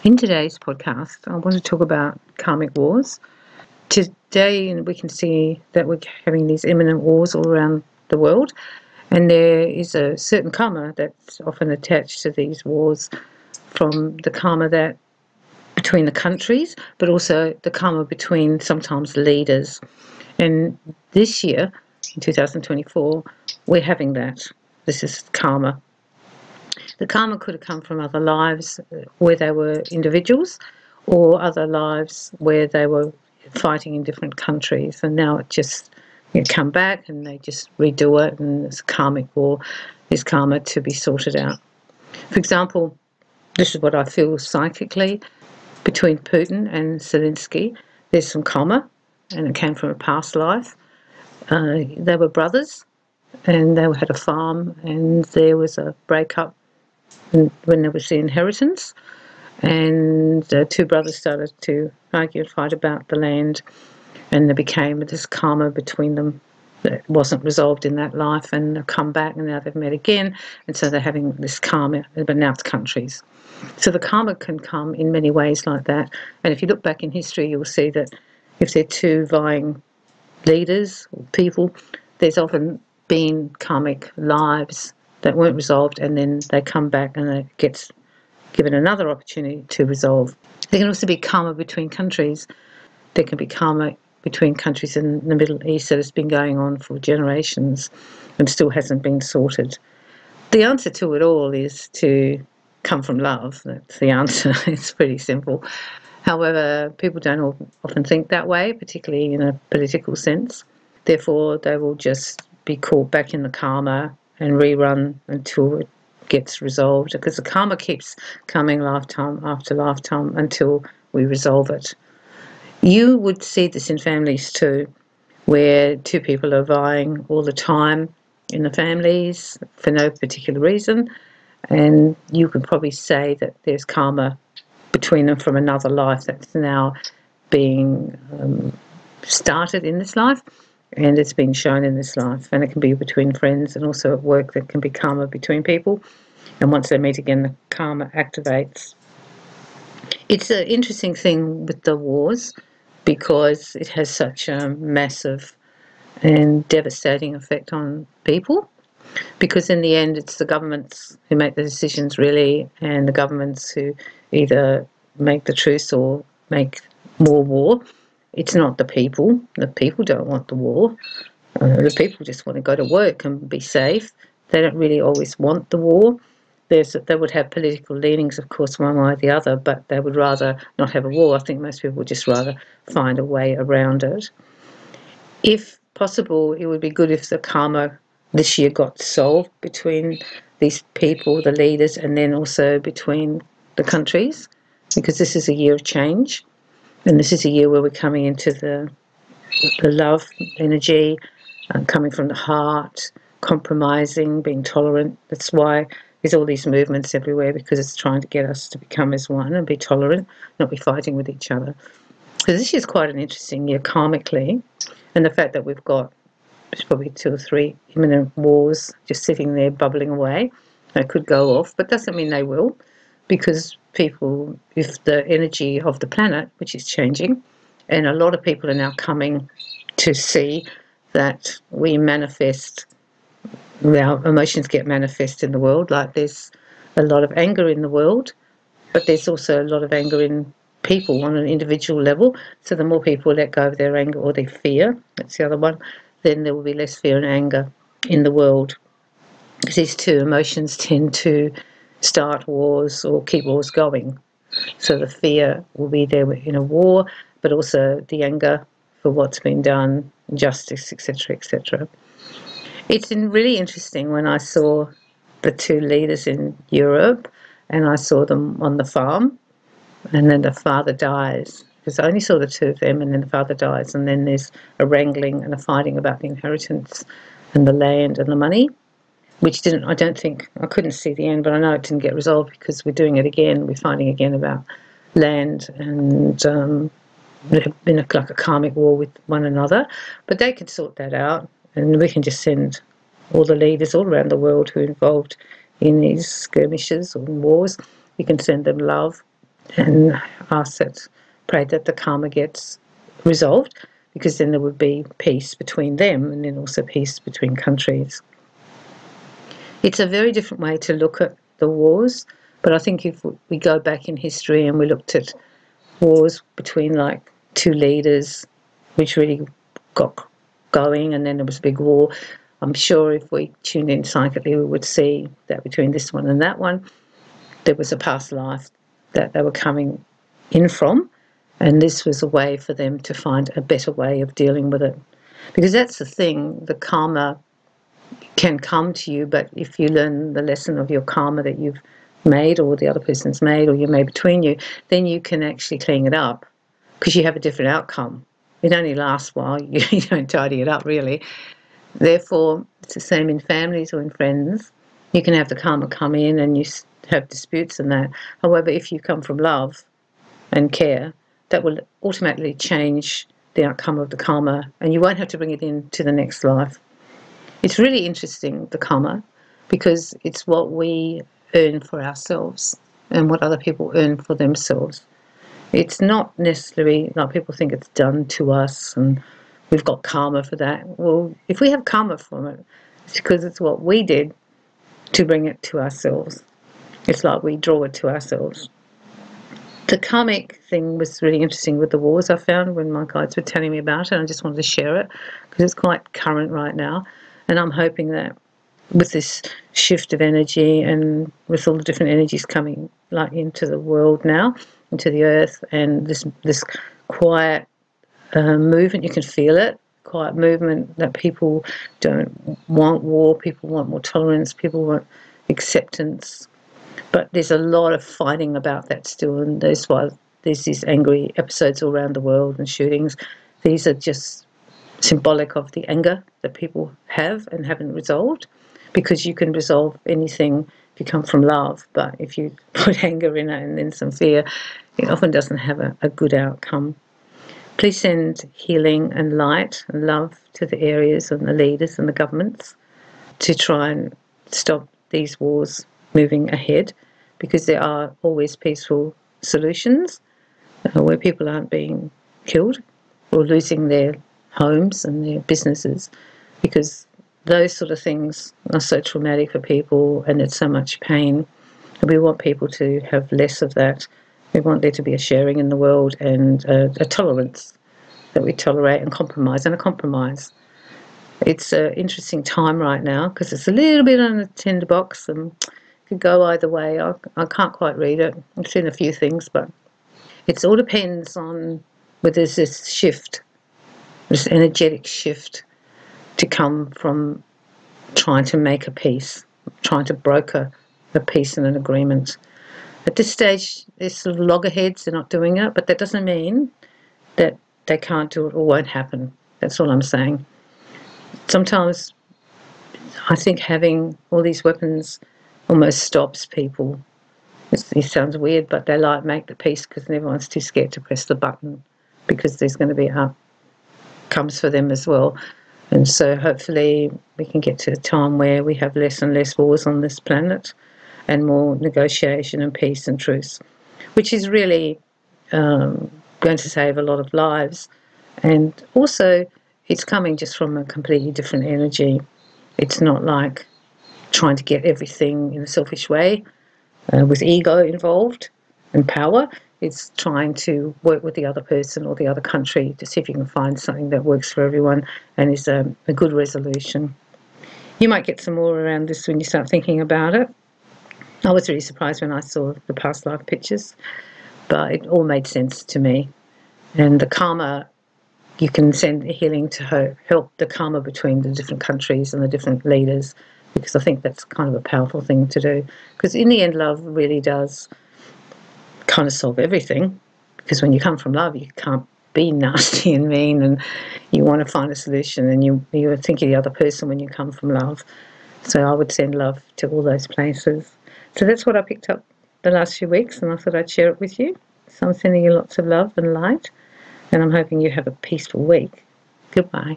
In today's podcast, I want to talk about karmic wars. Today, we can see that we're having these imminent wars all around the world, and there is a certain karma that's often attached to these wars, from the karma that between the countries, but also the karma between sometimes leaders. And this year, in 2024, we're having that. This is karma. The karma could have come from other lives where they were individuals, or other lives where they were fighting in different countries, and now it just come back and they just redo it, and it's a karmic war. There's karma to be sorted out. For example, this is what I feel psychically between Putin and Zelensky. There's some karma, and it came from a past life. They were brothers, and they had a farm, and there was a breakup when there was the inheritance, and the two brothers started to argue and fight about the land, and there became this karma between them that wasn't resolved in that life, and they've come back and now they've met again, and so they're having this karma, but now it's countries. So the karma can come in many ways like that, and if you look back in history, you'll see that if they're two vying leaders or people, there's often been karmic lives that weren't resolved, and then they come back and it gets given another opportunity to resolve. There can also be karma between countries. There can be karma between countries in the Middle East that has been going on for generations and still hasn't been sorted. The answer to it all is to come from love. That's the answer. It's pretty simple. However, people don't often think that way, particularly in a political sense. Therefore, they will just be caught back in the karma and rerun until it gets resolved, because the karma keeps coming lifetime after lifetime until we resolve it. You would see this in families too, where two people are vying all the time in the families for no particular reason, and you can probably say that there's karma between them from another life that's now being started in this life, and it's been shown in this life. And it can be between friends, and also at work there can be karma between people, and once they meet again the karma activates. It's an interesting thing with the wars, because it has such a massive and devastating effect on people, because in the end it's the governments who make the decisions really, and the governments who either make the truce or make more war. It's not the people. The people don't want the war. The people just want to go to work and be safe. They don't really always want the war. They would have political leanings, of course, one way or the other, but they would rather not have a war. I think most people would just rather find a way around it. If possible, it would be good if the karma this year got solved between these people, the leaders, and then also between the countries, because this is a year of change. And this is a year where we're coming into the love energy, coming from the heart, compromising, being tolerant. That's why there's all these movements everywhere, because it's trying to get us to become as one and be tolerant, not be fighting with each other. So this year's quite an interesting year karmically, and the fact that we've got probably 2 or 3 imminent wars just sitting there bubbling away. They could go off, but doesn't mean they will, because people, if the energy of the planet, which is changing, and a lot of people are now coming to see that we manifest, our emotions get manifest in the world. Like there's a lot of anger in the world, but there's also a lot of anger in people on an individual level. So the more people let go of their anger or their fear, that's the other one, then there will be less fear and anger in the world. Because these two emotions tend to start wars or keep wars going. So the fear will be there in a war, but also the anger for what's been done, justice, etc., etc. It's been really interesting when I saw the two leaders in Europe, and I saw them on the farm, and then the father dies, because I only saw the two of them, and then the father dies, and then there's a wrangling and a fighting about the inheritance and the land and the money, which I couldn't see the end, but I know it didn't get resolved, because we're doing it again. We're fighting again about land, and there's been like a karmic war with one another. But they can sort that out, and we can just send all the leaders all around the world who are involved in these skirmishes or wars, we can send them love and ask that, pray that the karma gets resolved, because then there would be peace between them and then also peace between countries. It's a very different way to look at the wars, but I think if we go back in history and we looked at wars between like two leaders, which really got going, and then there was a big war, I'm sure if we tuned in psychically, we would see that between this one and that one, there was a past life that they were coming in from, and this was a way for them to find a better way of dealing with it. Because that's the thing, the karma can come to you, but if you learn the lesson of your karma that you've made, or the other person's made, or you made between you, then you can actually clean it up, because you have a different outcome. It only lasts a while, you don't tidy it up really. Therefore, it's the same in families or in friends. You can have the karma come in and you have disputes and that. However, if you come from love and care, that will automatically change the outcome of the karma, and you won't have to bring it into the next life. It's really interesting, the karma, because it's what we earn for ourselves and what other people earn for themselves. It's not necessarily like people think it's done to us and we've got karma for that. Well, if we have karma from it, it's because it's what we did to bring it to ourselves. It's like we draw it to ourselves. The karmic thing was really interesting with the wars, I found, when my guides were telling me about it. I just wanted to share it because it's quite current right now. And I'm hoping that with this shift of energy and with all the different energies coming like into the world now, into the earth, and this quiet movement, you can feel it, quiet movement, that people don't want war, people want more tolerance, people want acceptance. But there's a lot of fighting about that still, and that's why there's these angry episodes all around the world and shootings. These are just symbolic of the anger that people have and haven't resolved, because you can resolve anything if you come from love, but if you put anger in it and then some fear, it often doesn't have a good outcome. Please send healing and light and love to the areas and the leaders and the governments to try and stop these wars moving ahead, because there are always peaceful solutions where people aren't being killed or losing their homes and their businesses, because those sort of things are so traumatic for people and it's so much pain. And we want people to have less of that. We want there to be a sharing in the world and a tolerance, that we tolerate and compromise, and a compromise. It's an interesting time right now because it's a little bit on a tinder box and could go either way. I can't quite read it. I've seen a few things, but it all depends on whether there's this shift, this energetic shift to come from trying to make a peace, trying to broker a peace and an agreement. At this stage, there's sort of loggerheads, they're not doing it, but that doesn't mean that they can't do it or won't happen. That's all I'm saying. Sometimes I think having all these weapons almost stops people. It sounds weird, but they like make the peace because everyone's too scared to press the button, because there's going to be outcomes for them as well. And so hopefully we can get to a time where we have less and less wars on this planet and more negotiation and peace and truce, which is really going to save a lot of lives. And also it's coming just from a completely different energy. It's not like trying to get everything in a selfish way with ego involved and power. It's trying to work with the other person or the other country to see if you can find something that works for everyone and is a good resolution. You might get some more around this when you start thinking about it. I was really surprised when I saw the past life pictures, but it all made sense to me. And the karma, you can send healing to help the karma between the different countries and the different leaders, because I think that's kind of a powerful thing to do. Because in the end, love really does kind of solve everything, because when you come from love, you can't be nasty and mean, and you want to find a solution, and you're thinking the other person when you come from love. So I would send love to all those places. So that's what I picked up the last few weeks, and I thought I'd share it with you. So I'm sending you lots of love and light, and I'm hoping you have a peaceful week. Goodbye.